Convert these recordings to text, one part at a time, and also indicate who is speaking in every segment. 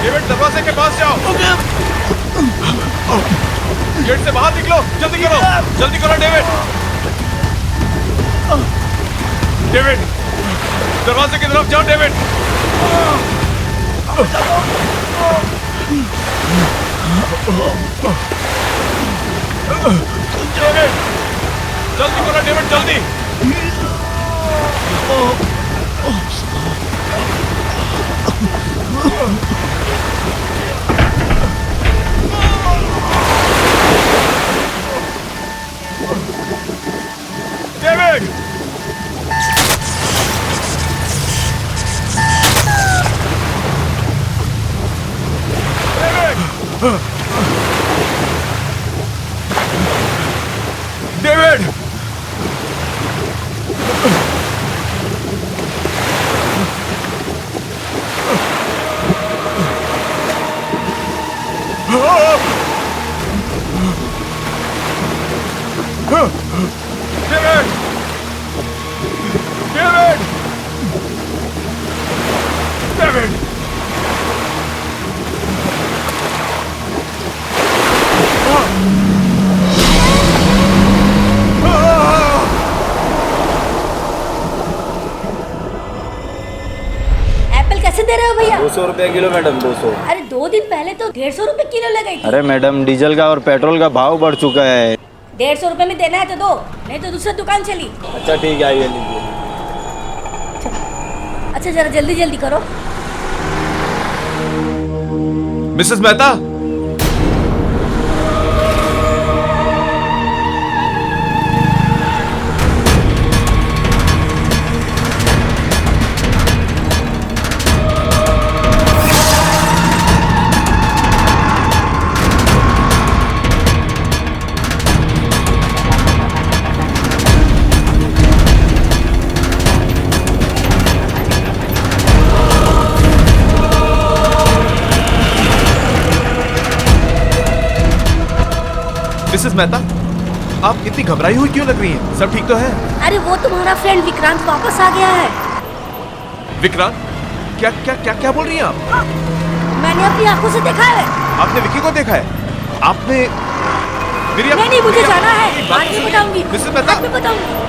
Speaker 1: David, दरवाजे के पास जाओ। गेट से बाहर निकलो, जल्दी करो, जल्दी करो डेविड। डेविड, दरवाजे की तरफ जाओ डेविड। डेविड, जल्दी करो डेविड, जल्दी। David, David, David, David,
Speaker 2: Apple कैसे दे रहे हो भैया?
Speaker 3: 200 रुपया किलो मैडम, 200।
Speaker 2: अरे 2 दिन पहले तो 150 रुपए किलो लगाई थी।
Speaker 3: अरे मैडम, डीजल का और पेट्रोल का भाव बढ़ चुका है।
Speaker 2: 150 रुपए में देना है तो दो, नहीं तो दूसरी दुकान चली।
Speaker 3: अच्छा ठीक है, आइए लीजिए।
Speaker 2: अच्छा जरा जल्दी जल्दी करो।
Speaker 1: मिसेस मेहता, मिसेस मेहता, आप इतनी घबराई हुई क्यों लग रही हैं? सब ठीक तो है?
Speaker 2: अरे वो तुम्हारा फ्रेंड विक्रांत वापस आ गया है।
Speaker 1: विक्रांत? क्या क्या क्या क्या बोल रही हैं आप?
Speaker 2: मैंने अपनी आंखों से देखा है।
Speaker 1: आपने विक्की को देखा है? आपने मेरी
Speaker 2: नहीं मुझे जाना है,
Speaker 1: बात
Speaker 2: बाद में
Speaker 1: सुनिए।
Speaker 2: बताऊंगी।
Speaker 1: मिसेस मेहता,
Speaker 2: बाद में बताऊंगी।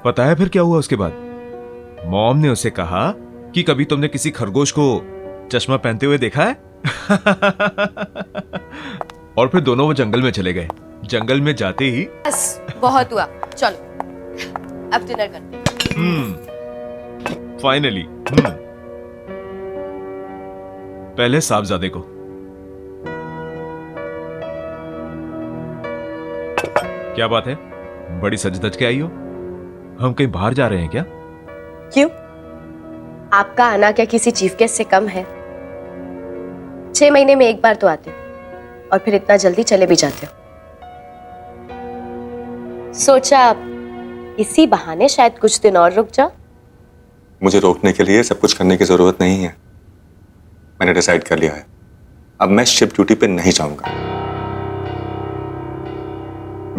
Speaker 1: पता है फिर क्या हुआ उसके बाद? मॉम ने उसे कहा कि कभी तुमने किसी खरगोश को चश्मा पहनते हुए देखा है? और फिर दोनों वो जंगल में चले गए। जंगल में जाते ही
Speaker 4: बस बहुत हुआ, चलो अब डिनर करते हैं।
Speaker 1: फाइनली पहले साहबजादे को। क्या बात है, बड़ी सज धज के आई हो? हम कहीं बाहर जा रहे हैं क्या?
Speaker 4: क्यों? आपका आना क्या किसी चीफ गेस्ट से कम है? 6 महीने में एक बार तो आते हो और फिर इतना जल्दी चले भी जाते हो। सोचा इसी बहाने शायद कुछ दिन और रुक जाओ।
Speaker 5: मुझे रोकने के लिए सब कुछ करने की जरूरत नहीं है। मैंने डिसाइड कर लिया है, अब मैं शिप ड्यूटी पे नहीं जाऊंगा।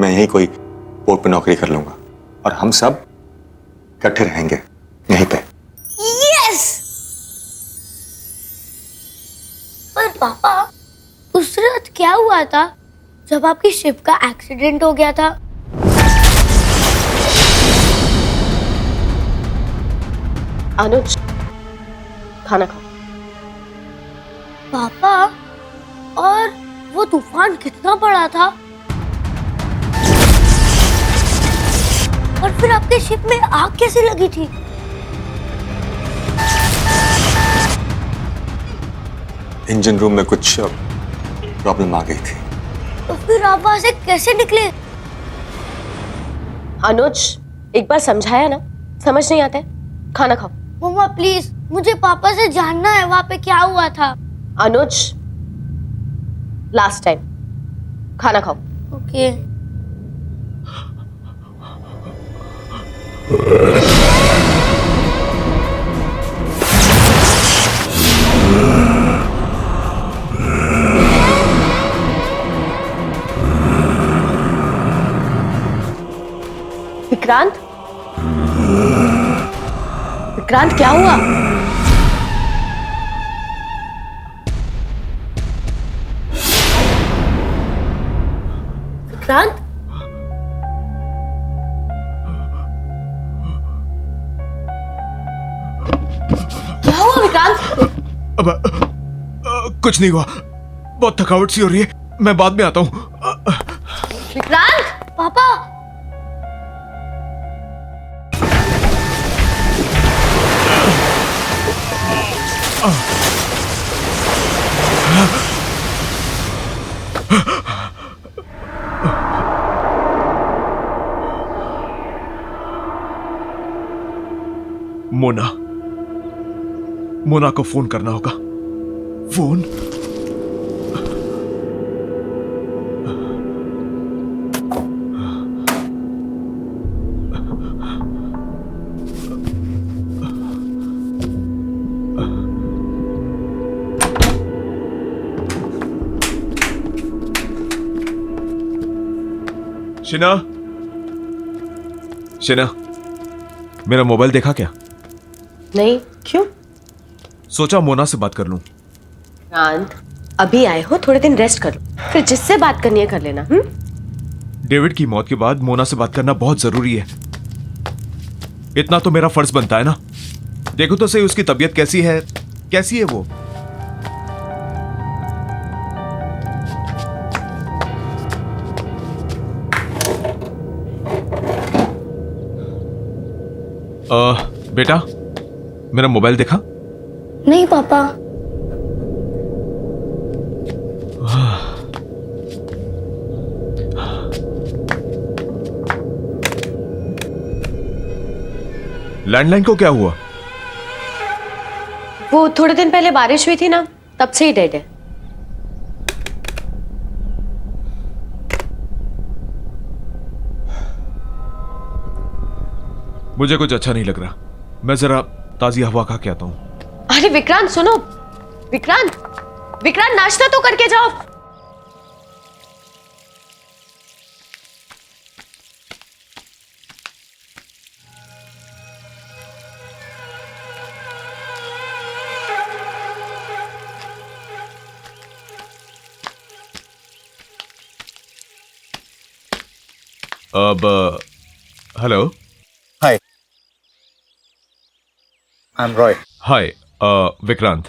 Speaker 5: मैं यहीं कोई पोर्ट पे नौकरी कर लूंगा और हम सब इकट्ठे रहेंगे यहीं पे।
Speaker 2: यस! पर पापा, उस रात क्या हुआ था जब आपकी शिप का एक्सीडेंट हो गया था?
Speaker 4: अनुज, खाना खाओ।
Speaker 2: पापा, और वो तूफान कितना बड़ा था? और फिर आपके शिप में आग कैसे लगी थी?
Speaker 5: इंजन रूम में कुछ प्रॉब्लम आ गई थी।
Speaker 2: तो फिर आप वहां से कैसे निकले?
Speaker 4: अनुज, एक बार समझाया ना, समझ नहीं आता है। खाना खाओ।
Speaker 2: मम्मा प्लीज, मुझे पापा से जानना है वहां पे क्या हुआ था।
Speaker 4: अनुज, लास्ट टाइम, खाना खाओ।
Speaker 2: ओके।
Speaker 4: विक्रांत, विक्रांत क्या हुआ? विक्रांत, क्या हुआ विक्रांत?
Speaker 1: अब कुछ नहीं हुआ, बहुत थकावट सी हो रही है, मैं बाद में आता हूँ।
Speaker 4: विक्रांत,
Speaker 2: पापा,
Speaker 1: मोना, मोना को फोन करना होगा। फोन। शिना, शिना, मेरा मोबाइल देखा क्या?
Speaker 4: नहीं, क्यों?
Speaker 1: सोचा मोना से बात कर लूं।
Speaker 4: विक्रांत, अभी आए हो, थोड़े दिन रेस्ट कर लो, फिर जिससे बात करनी है कर लेना।
Speaker 1: डेविड की मौत के बाद मोना से बात करना बहुत जरूरी है। इतना तो मेरा फर्ज बनता है ना। देखो तो सही उसकी तबीयत कैसी है, कैसी है वो। बेटा, मेरा मोबाइल देखा?
Speaker 2: नहीं पापा।
Speaker 1: लैंडलाइन को क्या हुआ?
Speaker 4: वो थोड़े दिन पहले बारिश हुई थी ना, तब से ही डेड है।
Speaker 1: मुझे कुछ अच्छा नहीं लग रहा, मैं जरा ताजी हवा खा के आता हूं।
Speaker 4: अरे विक्रांत सुनो, विक्रांत, विक्रांत नाश्ता तो करके जाओ।
Speaker 1: अब हेलो।
Speaker 6: Hi, I'm Roy.
Speaker 1: हाय, विक्रांत।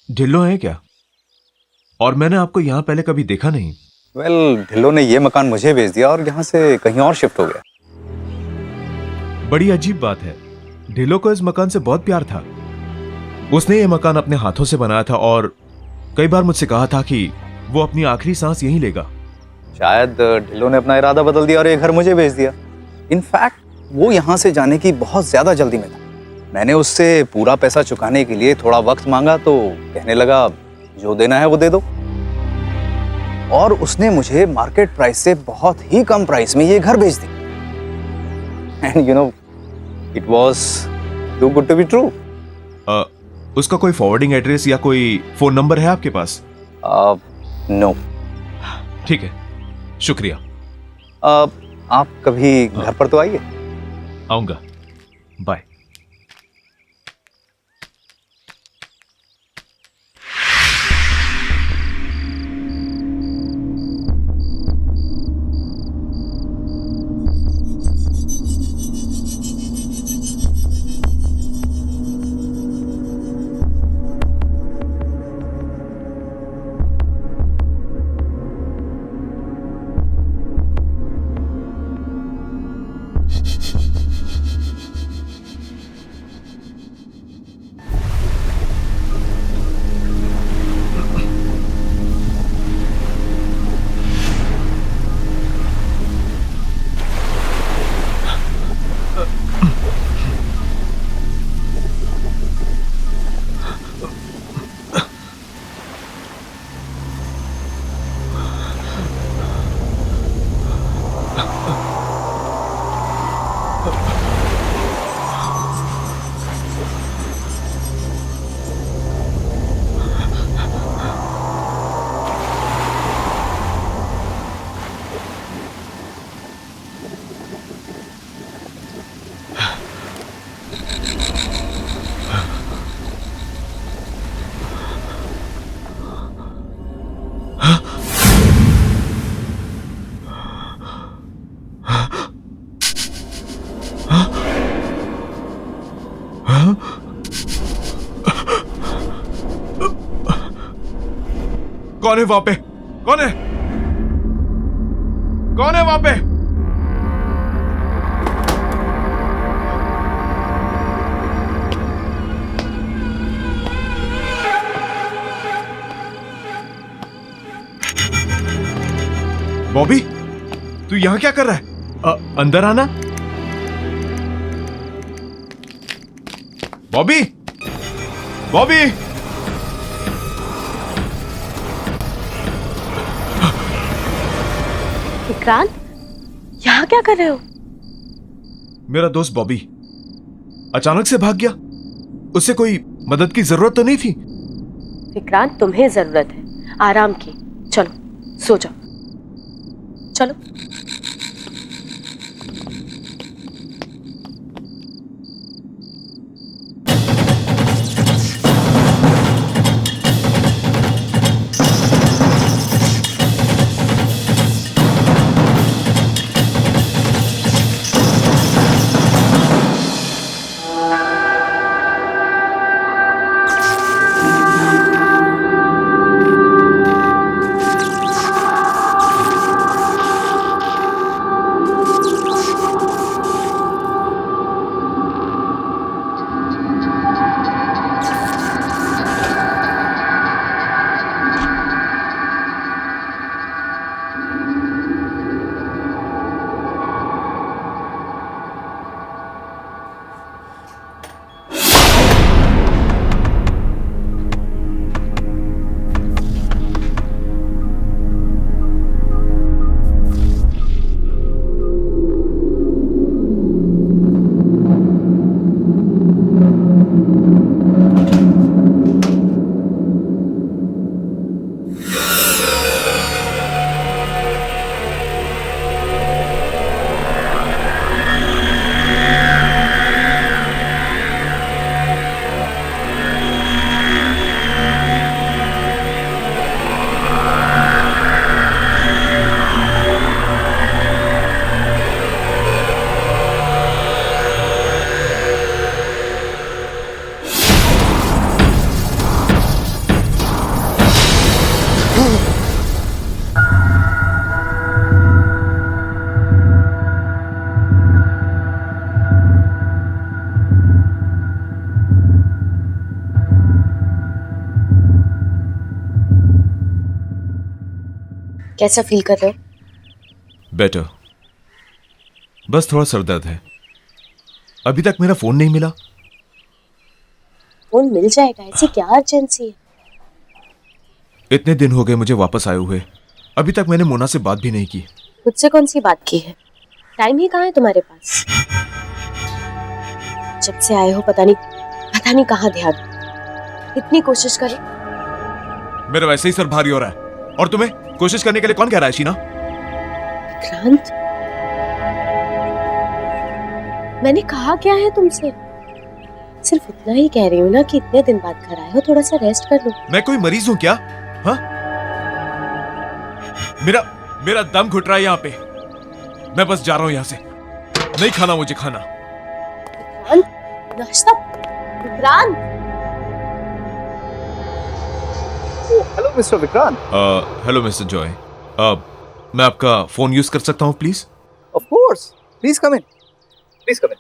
Speaker 1: ढिल्लो है क्या? और मैंने आपको यहां पहले कभी देखा नहीं।
Speaker 6: Well, ढिल्लो ने ये मकान मुझे बेच दिया और यहाँ से कहीं और शिफ्ट हो गया।
Speaker 1: बड़ी अजीब बात है, ढिल्लो को इस मकान से बहुत प्यार था। उसने ये मकान अपने हाथों से बनाया था और कई बार मुझसे कहा था कि वो अपनी आखिरी सांस यहीं लेगा।
Speaker 6: शायद ढिल्लो ने अपना इरादा बदल दिया और ये घर मुझे बेच दिया। इनफैक्ट वो यहाँ से जाने की बहुत ज्यादा जल्दी में था। मैंने उससे पूरा पैसा चुकाने के लिए थोड़ा वक्त मांगा तो कहने लगा जो देना है वो दे दो। और उसने मुझे मार्केट प्राइस से बहुत ही कम प्राइस में ये घर बेच दिया। And you know, it was too good to be true.
Speaker 1: उसका कोई फॉरवर्डिंग एड्रेस या कोई फोन नंबर है आपके पास?
Speaker 6: नो।
Speaker 1: ठीक है, शुक्रिया।
Speaker 6: आप कभी घर पर तो आइए।
Speaker 1: आऊंगा, बाय। कौन है वहां पे? कौन है? कौन है वहां पे? बॉबी, तू यहां क्या कर रहा है? अंदर आना। बॉबी, बॉबी।
Speaker 4: विक्रांत, यहाँ क्या कर रहे हो?
Speaker 1: मेरा दोस्त बॉबी अचानक से भाग गया। उससे कोई मदद की जरूरत तो नहीं थी?
Speaker 4: विक्रांत, तुम्हें जरूरत है आराम की। चलो सो जाओ, चलो। कैसा फील कर रहे हो?
Speaker 1: बेटर। बस थोड़ा सर दर्द है। अभी तक मेरा फोन नहीं मिला।
Speaker 4: फोन मिल जाएगा, ऐसी क्या अर्जेंसी है?
Speaker 1: इतने दिन हो गए मुझे वापस आए हुए, अभी तक मैंने मोना से बात भी नहीं की।
Speaker 4: मुझसे कौन सी बात की है? टाइम ही कहाँ है तुम्हारे पास? जब से आए हो पता नहीं कहाँ ध्यान। इतनी कोशिश करी।
Speaker 1: मेरा वैसे ही सर भारी हो रहा है, और तुम्हें कोशिश करने के लिए कौन कह रहा है शीना?
Speaker 4: विक्रांत, मैंने कहा क्या है तुमसे? सिर्फ इतना ही कह रही हूँ ना कि इतने दिन बाद घर आए हो, थोड़ा सा रेस्ट कर लो।
Speaker 1: मैं कोई मरीज हूं क्या? हाँ? मेरा दम घुट रहा है यहाँ पे। मैं बस जा रहा हूं यहाँ से। नहीं खाना मुझे खाना।
Speaker 4: विक्रांत, नाश्ता। Vikrant,
Speaker 6: hello mister Vikrant.
Speaker 1: Hello mister Joy. मैं आपका फोन यूज कर सकता हूँ please?
Speaker 6: Of course, please come in, please come in,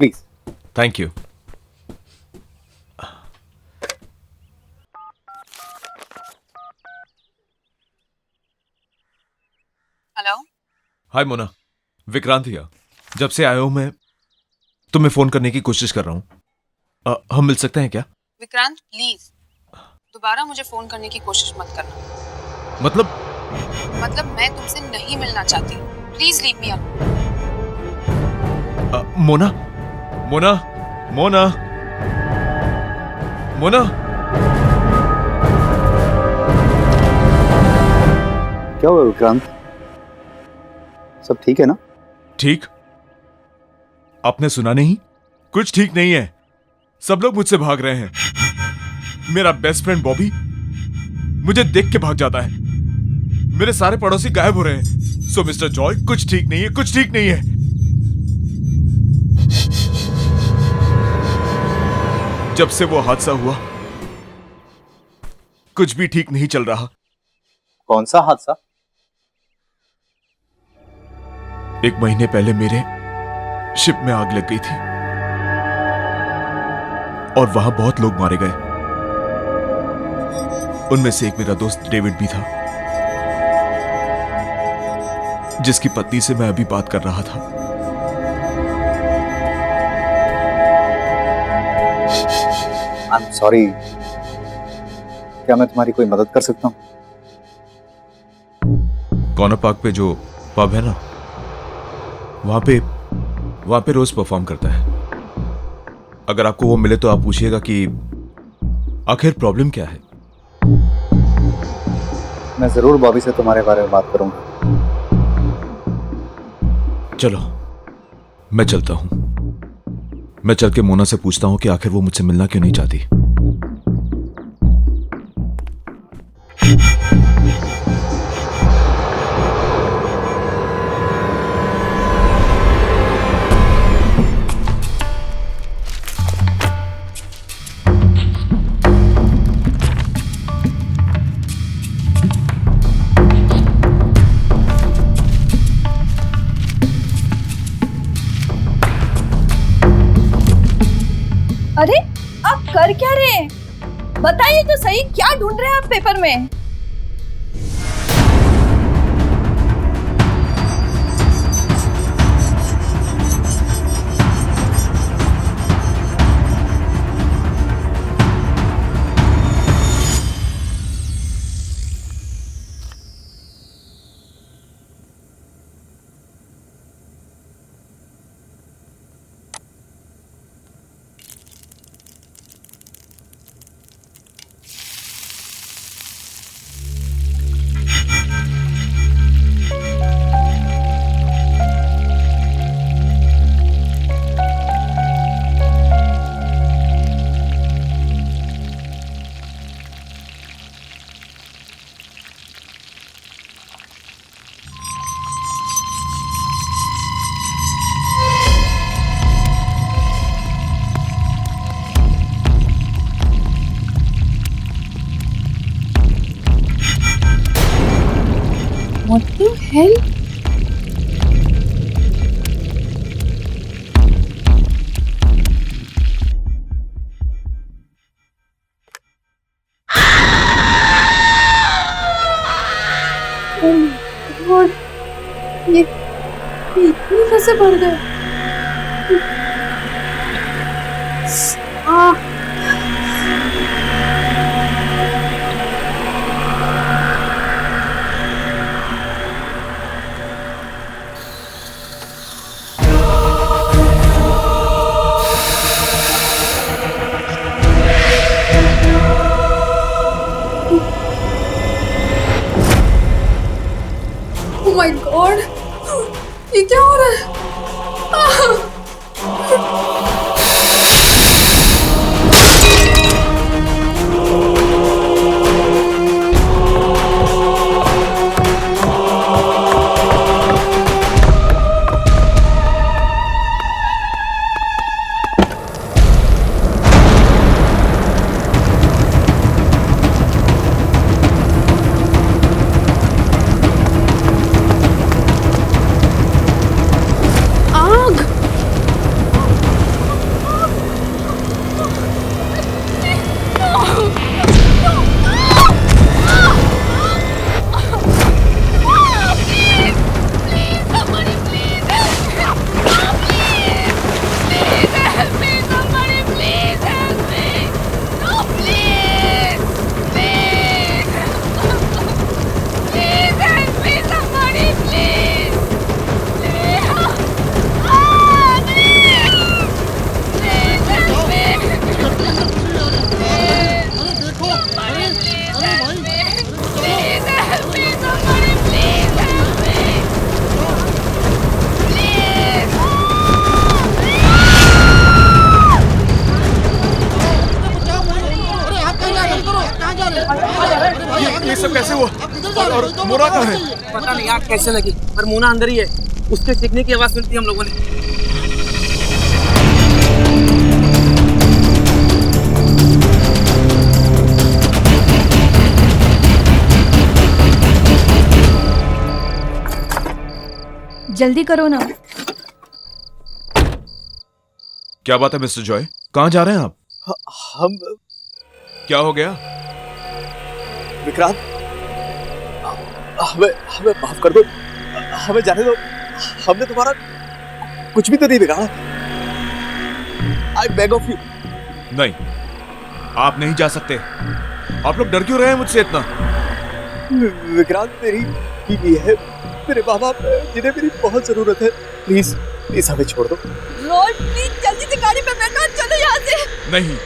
Speaker 6: please.
Speaker 1: Thank you.
Speaker 7: Hello.
Speaker 1: Hi Mona, Vikrant here. जब से आया हूं मैं तुम्हें फोन करने की कोशिश कर रहा हूं। हम मिल सकते हैं क्या?
Speaker 7: विक्रांत प्लीज दोबारा मुझे फोन करने की कोशिश मत करना।
Speaker 1: मतलब
Speaker 7: मैं तुमसे नहीं मिलना चाहती। Please leave me alone.
Speaker 1: Mona Mona Mona Mona.
Speaker 6: क्या हुआ विक्रांत? सब ठीक है ना?
Speaker 1: ठीक? आपने सुना नहीं? कुछ ठीक नहीं है। सब लोग मुझसे भाग रहे हैं। मेरा बेस्ट फ्रेंड बॉबी मुझे देख के भाग जाता है। मेरे सारे पड़ोसी गायब हो रहे हैं। सो मिस्टर जॉय, कुछ ठीक नहीं है, कुछ ठीक नहीं है। जब से वो हादसा हुआ कुछ भी ठीक नहीं चल रहा।
Speaker 6: कौन सा हादसा?
Speaker 1: 1 महीने पहले मेरे शिप में आग लग गई थी और वहां बहुत लोग मारे गए। उनमें से एक मेरा दोस्त डेविड भी था, जिसकी पत्नी से मैं अभी बात कर रहा था।
Speaker 6: आई एम सॉरी, क्या मैं तुम्हारी कोई मदद कर सकता हूँ?
Speaker 1: कॉर्नर पार्क पे जो पब है ना, वहां पे रोज परफॉर्म करता है। अगर आपको वो मिले तो आप पूछिएगा कि आखिर प्रॉब्लम क्या है।
Speaker 6: मैं जरूर बॉबी से तुम्हारे बारे में बात करूंगा।
Speaker 1: चलो मैं चलता हूं। मैं चल के मोना से पूछता हूं कि आखिर वो मुझसे मिलना क्यों नहीं चाहती।
Speaker 8: अरे आप कर क्या रहे हैं? बताइए तो सही, क्या ढूंढ रहे हैं आप पेपर में? What the hell? Oh my God! ये इतनी कैसे बढ़ गए? Oh my God! ये क्या हो रहा है?
Speaker 1: ये सब कैसे हुआ? और मोना कहाँ है?
Speaker 9: पता नहीं आग कैसे लगी, पर मोना अंदर ही है। उसके चीखने की आवाज सुनती हम लोगों ने।
Speaker 8: जल्दी करो ना।
Speaker 1: क्या बात है मिस्टर जॉय, कहां जा रहे हैं आप?
Speaker 6: हम
Speaker 1: क्या हो गया?
Speaker 6: विक्रांत, हमें हमें माफ कर दो, हमें जाने दो। हमने तुम्हारा कुछ भी तो नहीं बिगाड़ा। I beg of you.
Speaker 1: नहीं, आप नहीं जा सकते। आप लोग डर क्यों रहे हैं मुझसे इतना?
Speaker 6: विक्रांत, मेरी बीवी है, मेरे माँ बाप जिन्हें मेरी बहुत जरूरत है। प्लीज प्लीज हमें छोड़ दो।
Speaker 8: रोड प्लीज जल्दी से गाड़ी पे बैठो, चलो यहाँ से।
Speaker 1: नहीं,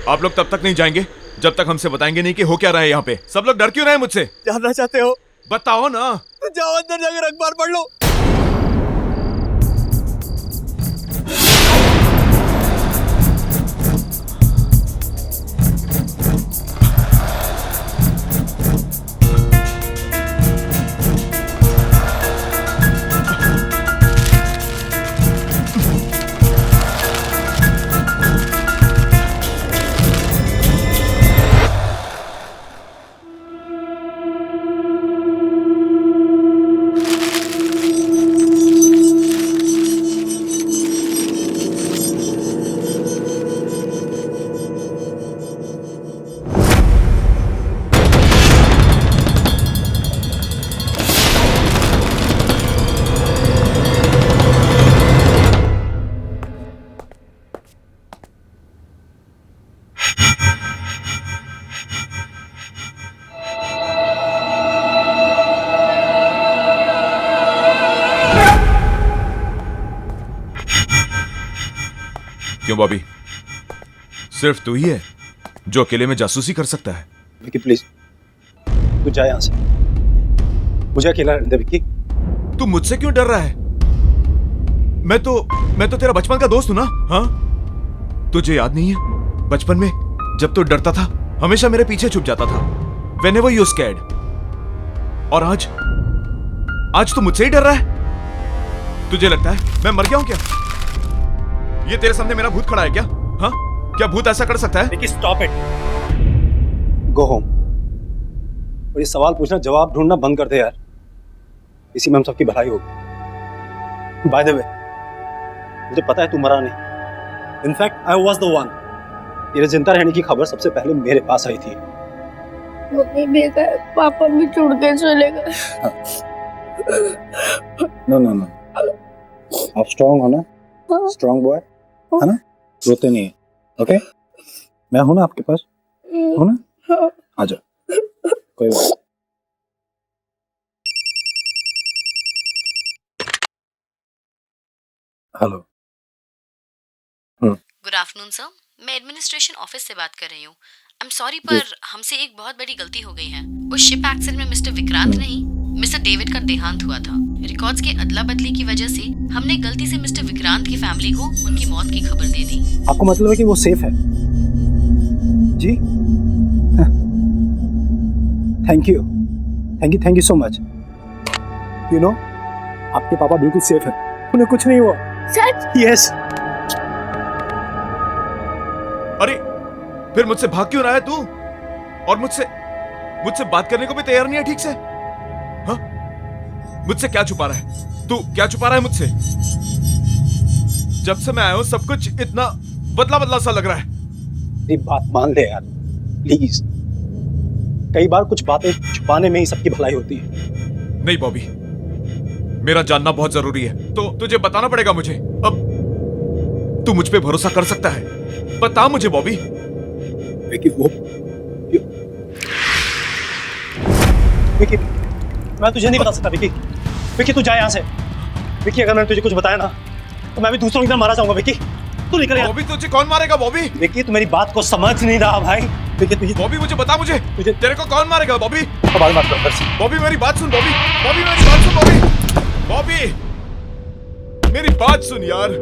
Speaker 1: आप लोग तब तक नहीं जाएंगे जब तक हमसे बताएंगे नहीं कि हो क्या रहा है यहाँ पे। सब लोग डर क्यों रहे हैं मुझसे?
Speaker 6: जानना चाहते हो?
Speaker 1: बताओ ना।
Speaker 6: तो जाओ अंदर जाकर अखबार पढ़ लो।
Speaker 1: क्यों बॉबी, सिर्फ तू ही है जो अकेले में जासूसी कर सकता है?
Speaker 10: विक्की प्लीज, तू जा यहाँ से, मुझे अकेला रहने दे। विक्की,
Speaker 1: तू मुझसे क्यों डर रहा है? मैं तो तेरा बचपन का दोस्त हूं ना। हाँ, तुझे याद नहीं है बचपन में जब तू डरता था हमेशा मेरे पीछे छुप जाता था? Whenever you scared। और आज तू मुझसे ही डर रहा है? तुझे लगता है मैं मर गया हूं क्या? ये तेरे सामने मेरा भूत खड़ा है क्या? हाँ, क्या भूत ऐसा कर सकता है?
Speaker 10: Vicky stop it, go home. और ये सवाल पूछना, जवाब ढूंढना बंद कर दे यार। इसी में हम सबकी भलाई होगी। बाय द वे, मुझे पता है तू मरा नहीं। In fact I was the one. तेरे जिंदा रहने की खबर सबसे पहले मेरे पास आई थी।
Speaker 2: मम्मी भी गए, पापा भी छोड़ के चले गए।
Speaker 10: नो नो नो, आप स्ट्रांग हो ना? स्ट्रांग बॉय है ना, रोते नहीं है। ओके, मैं हूं ना आपके पास, हो ना? आ जाओ, कोई बात। हेलो।
Speaker 11: गुड आफ्टरनून सर, मैं एडमिनिस्ट्रेशन ऑफिस से बात कर रही हूँ। आई एम सॉरी, पर हमसे एक बहुत बड़ी गलती हो गई है। उस शिप एक्सीडेंट में मिस्टर विक्रांत नहीं, मिस्टर डेविड का देहांत हुआ था। रिकॉर्ड्स के अदला बदली की वजह से हमने गलती से मिस्टर विक्रांत की फैमिली को उनकी मौत की खबर दे दी।
Speaker 10: आपको मतलब है कि वो सेफ है? जी, thank you so much. You know, आपके पापा बिल्कुल सेफ है, उन्हें कुछ नहीं हुआ।
Speaker 2: सच?
Speaker 10: यस।
Speaker 1: अरे फिर मुझसे भाग क्यों रहा है तू? और मुझसे बात करने को भी तैयार नहीं है ठीक से? हाँ, मुझसे क्या छुपा रहा है तू? क्या छुपा रहा है मुझसे? जब से मैं आया हूं सब कुछ इतना बदला बदला सा लग रहा है।
Speaker 10: मेरी बात मान ले यार, प्लीज। कई बार कुछ बातें छुपाने में ही सबकी भलाई होती है।
Speaker 1: नहीं बॉबी, मेरा जानना बहुत जरूरी है, तो तुझे बताना पड़ेगा मुझे। अब तू मुझ पे भरोसा कर सकता है? बता मुझे बॉबी।
Speaker 10: विक्की, मैं तुझे नहीं बता सकता। विक्की तू जा यहाँ से। विक्की, अगर मैंने तुझे कुछ बताया ना तो मैं भी दूसरों की तरह मारा जाऊंगा। विक्की तू निकल यहाँ।
Speaker 1: बॉबी तुझे कौन मारेगा बॉबी?
Speaker 10: विक्की तू मेरी बात को समझ नहीं रहा भाई। विक्की तुझे,
Speaker 1: बॉबी मुझे बता, मुझे तेरे को कौन मारेगा बॉबी?
Speaker 10: बाद बात कर।
Speaker 1: बॉबी मेरी बात सुन बॉबी, बॉबी मेरी बात सुन बॉबी, बॉबी मेरी बात सुन यार।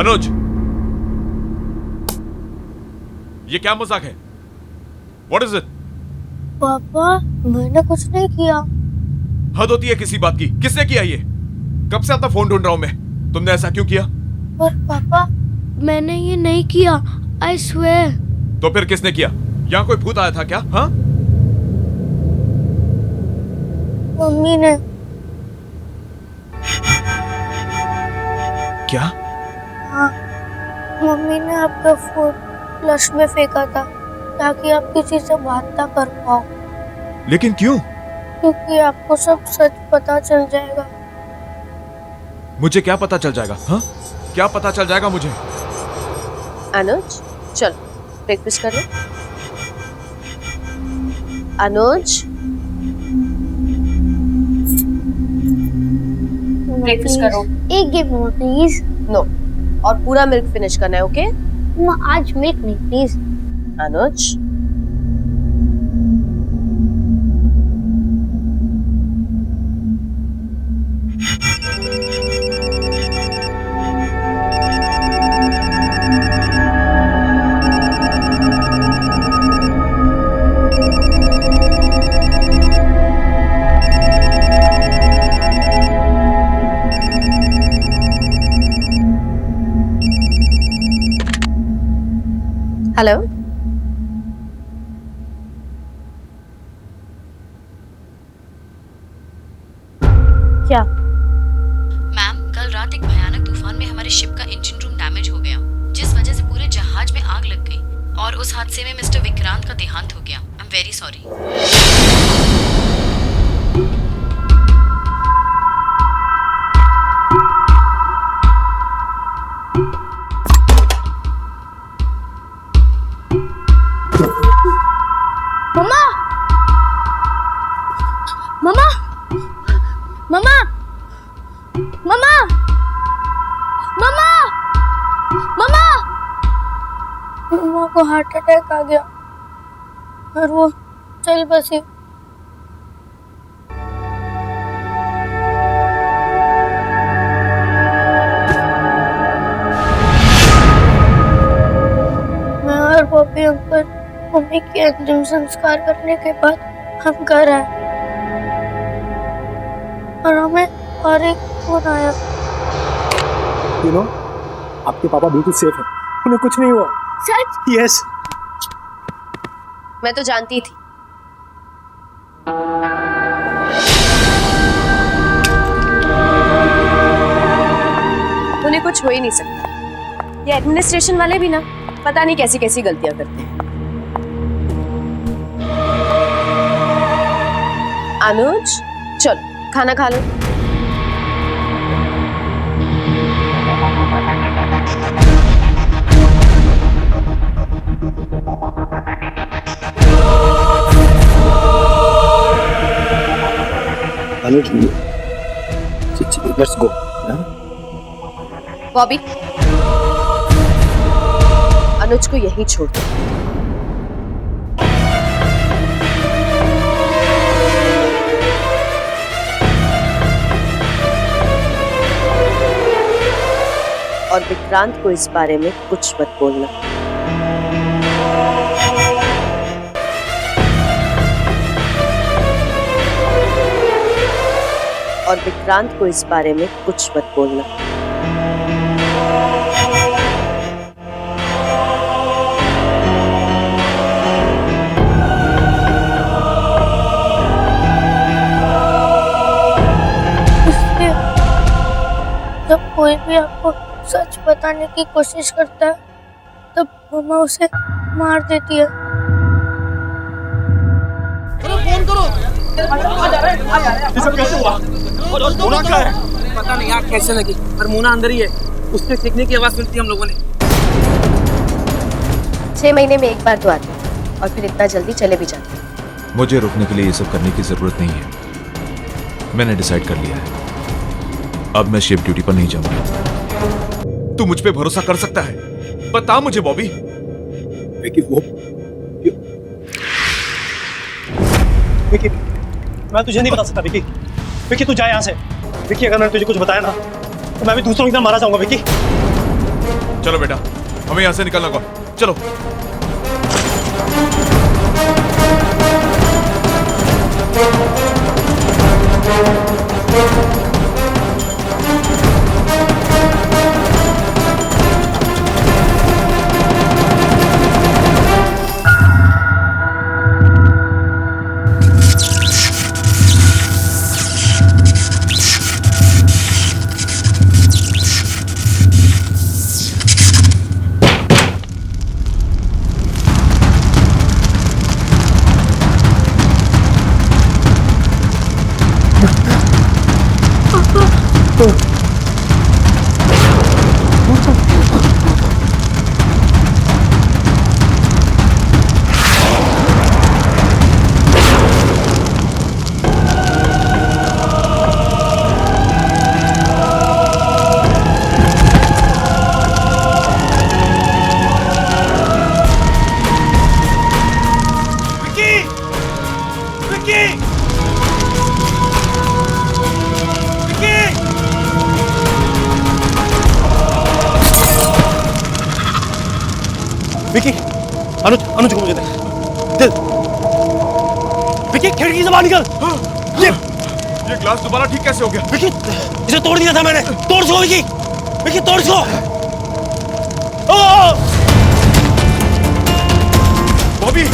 Speaker 1: अनुज, ये क्या मजाक है? What is it?
Speaker 2: पापा मैंने कुछ नहीं किया।
Speaker 1: हद होती है किसी बात की। किसने किया ये? कब से अपना फोन ढूंढ रहा हूं मैं। तुमने ऐसा क्यों किया?
Speaker 2: पर पापा मैंने ये नहीं किया, I swear।
Speaker 1: तो फिर किसने किया? यहाँ कोई भूत आया था क्या? हाँ?
Speaker 2: मम्मी ने।
Speaker 1: क्या?
Speaker 2: हाँ, मम्मी ने आपका फोन फ्लश में फेंका था ताकि आप किसी से बात ना कर पाओ।
Speaker 1: लेकिन क्यों?
Speaker 2: क्योंकि आपको सब सच पता चल जाएगा।
Speaker 1: मुझे क्या पता चल जाएगा? हाँ? क्या पता चल जाएगा मुझे?
Speaker 4: अनुज चलो ब्रेकफास्ट कर लो। अनुज ब्रेकफास्ट करो।
Speaker 2: एक गिव मोर प्लीज।
Speaker 4: नो, और पूरा मिल्क फिनिश करना है, ओके?
Speaker 2: आज मिल्क नहीं प्लीज।
Speaker 4: अनुज हेलो, क्या?
Speaker 11: मैम, कल रात एक भयानक तूफान में हमारे शिप का इंजन रूम डैमेज हो गया, जिस वजह से पूरे जहाज में आग लग गई और उस हादसे में मिस्टर विक्रांत का देहांत हो गया। I am very sorry.
Speaker 2: मम्मा, मम्मा, मम्मा, मम्मा, मम्मा, मम्मा, मम्मा को हार्ट अटैक आ गया और वो चल बसी। मैं और पॉपी अंकल मम्मी के अंतिम संस्कार करने के बाद हम घर आए और हमें और एक फोन आया।
Speaker 10: यू नो, आपके पापा बिल्कुल सेफ है, उन्हें कुछ नहीं हुआ।
Speaker 2: सच?
Speaker 10: यस।
Speaker 4: मैं तो जानती थी। उन्हें कुछ हो ही नहीं सकता। ये एडमिनिस्ट्रेशन वाले भी ना पता नहीं कैसी कैसी गलतियां करते हैं। अनुज चलो खाना खा लो।
Speaker 10: अनुज लेट्स गो।
Speaker 4: बॉबी, अनुज को यहीं छोड़ दो। और विक्रांत को इस बारे में कुछ मत बोलना। और विक्रांत को इस बारे में कुछ मत बोलना।
Speaker 2: इसलिए जब कोई भी आपको सच बताने की कोशिश करता है तब मम्मा उसे मार देती है।
Speaker 9: फोन करो।
Speaker 10: ये सब कैसे हुआ? मोना क्या है?
Speaker 9: पता नहीं आग कैसे लगी, पर मोना अंदर ही है। उसके चीखने की आवाज सुनती हम लोगों ने।
Speaker 4: 6 महीने में एक बार तो आते हैं और फिर इतना जल्दी चले भी जाते हैं।
Speaker 1: मुझे रुकने के लिए ये सब करने की जरूरत नहीं है। मैंने डिसाइड कर लिया है, अब मैं शिफ्ट ड्यूटी पर नहीं जाऊंगा। तू मुझ पे भरोसा कर सकता है? बता मुझे बॉबी।
Speaker 10: विकी, वो विकी, मैं तुझे नहीं बता सकता विकी। विकी तू जा यहाँ से। विकी, अगर मैंने तुझे कुछ बताया ना तो मैं भी दूसरों की तरह मारा जाऊंगा विकी।
Speaker 1: चलो बेटा, हमें यहाँ से निकलना होगा, चलो।
Speaker 10: विकी, अनुज को मुझे दे। विकी, खिड़की से बाहर निकल।
Speaker 1: ये ग्लास दोबारा ठीक कैसे हो गया?
Speaker 10: विकी, इसे तोड़ दिया था मैंने। तोड़ इसको विकी, विकी तोड़ इसको।
Speaker 1: बॉबी,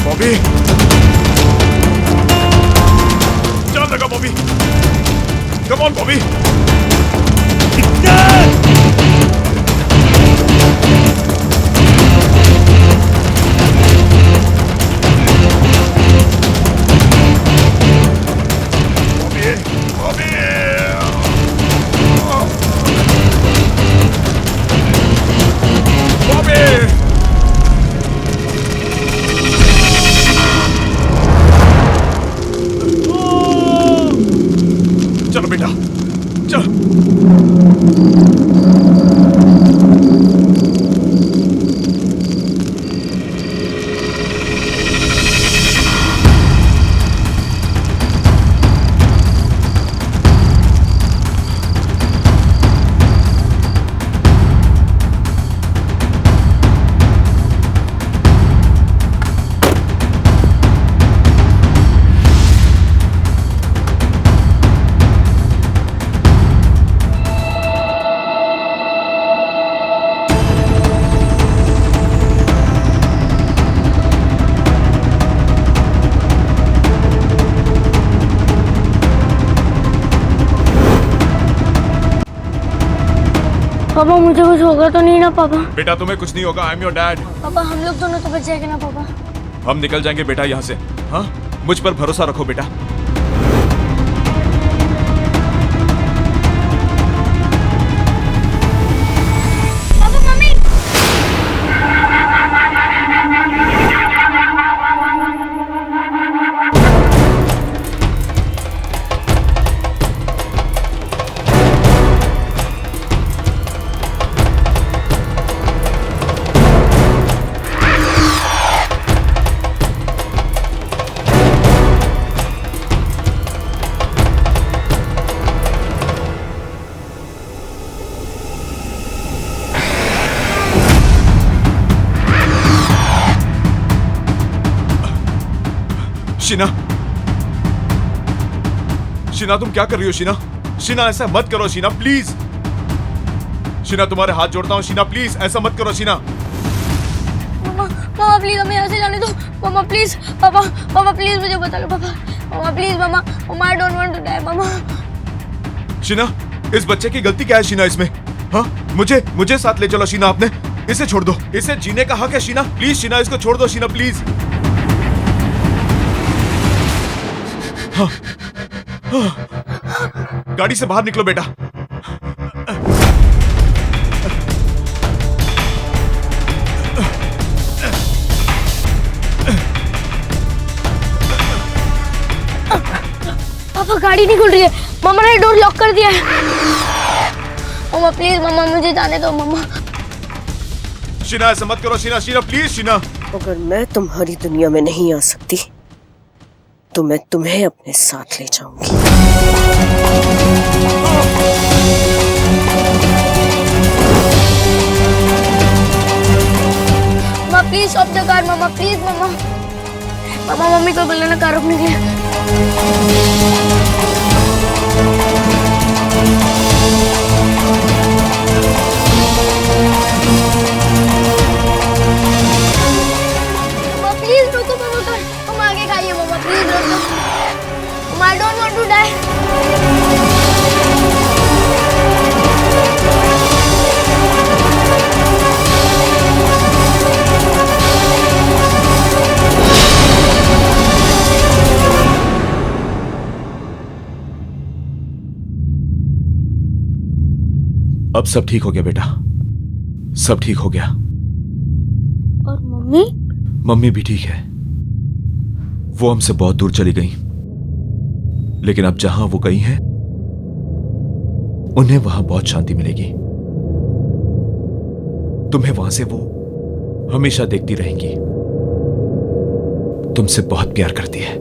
Speaker 1: बॉबी, जान लगा बॉबी। Come on, Bobby! चलो बेटा, चलो।
Speaker 2: पापा मुझे कुछ होगा तो नहीं ना पापा?
Speaker 1: बेटा तुम्हें कुछ नहीं होगा, आई एम योर डैड।
Speaker 2: पापा हम लोग दोनों तो बच जाएंगे ना पापा?
Speaker 1: हम निकल जाएंगे बेटा यहाँ से। हाँ, मुझ पर भरोसा रखो बेटा।
Speaker 2: Papa mummy.
Speaker 1: शीना, शीना तुम क्या कर रही हो? शीना, शीना ऐसा मत करो शीना, प्लीज। शीना तुम्हारे हाथ जोड़ता हूँ शीना, प्लीज ऐसा मत करो शीना।
Speaker 2: मामा, मामा प्लीज हमें यहाँ से जाने दो। मामा प्लीज, पापा, पापा प्लीज मुझे बता लो पापा। मामा प्लीज, मामा, मामा I don't want to die मामा।
Speaker 1: शीना, इस बच्चे की गलती क्या है शीना इसमें? हाँ, मुझे साथ ले चलो शीना, आपने इसे छोड़ दो, इसे जीने का हक है शीना, प्लीज शीना इसको छोड़ दो शीना, प्लीज। हाँ, हाँ, गाड़ी से बाहर निकलो बेटा।
Speaker 2: पापा गाड़ी नहीं खुल रही है, मामा ने डोर लॉक कर दिया है। मामा प्लीज, मामा मुझे जाने दो मामा।
Speaker 1: शीना ऐसा मत करो शीना, शीना प्लीज शीना।
Speaker 4: अगर मैं तुम्हारी दुनिया में नहीं आ सकती तो मैं तुम्हें अपने साथ ले जाऊंगी।
Speaker 2: मामा प्लीज स्टॉप द कार, मामा प्लीज मामा। मामा मम्मी को बोलना कार रोकने के लिए। मामा प्लीज रुको, मामा तुम आगे खाइए, मामा प्लीज रुको। मामा I don't want to die.
Speaker 1: अब सब ठीक हो गया बेटा, सब ठीक हो गया।
Speaker 2: और मम्मी?
Speaker 1: मम्मी भी ठीक है। वो हमसे बहुत दूर चली गई, लेकिन अब जहां वो गई हैं, उन्हें वहां बहुत शांति मिलेगी। तुम्हें वहां से वो हमेशा देखती रहेंगी। तुमसे बहुत प्यार करती है।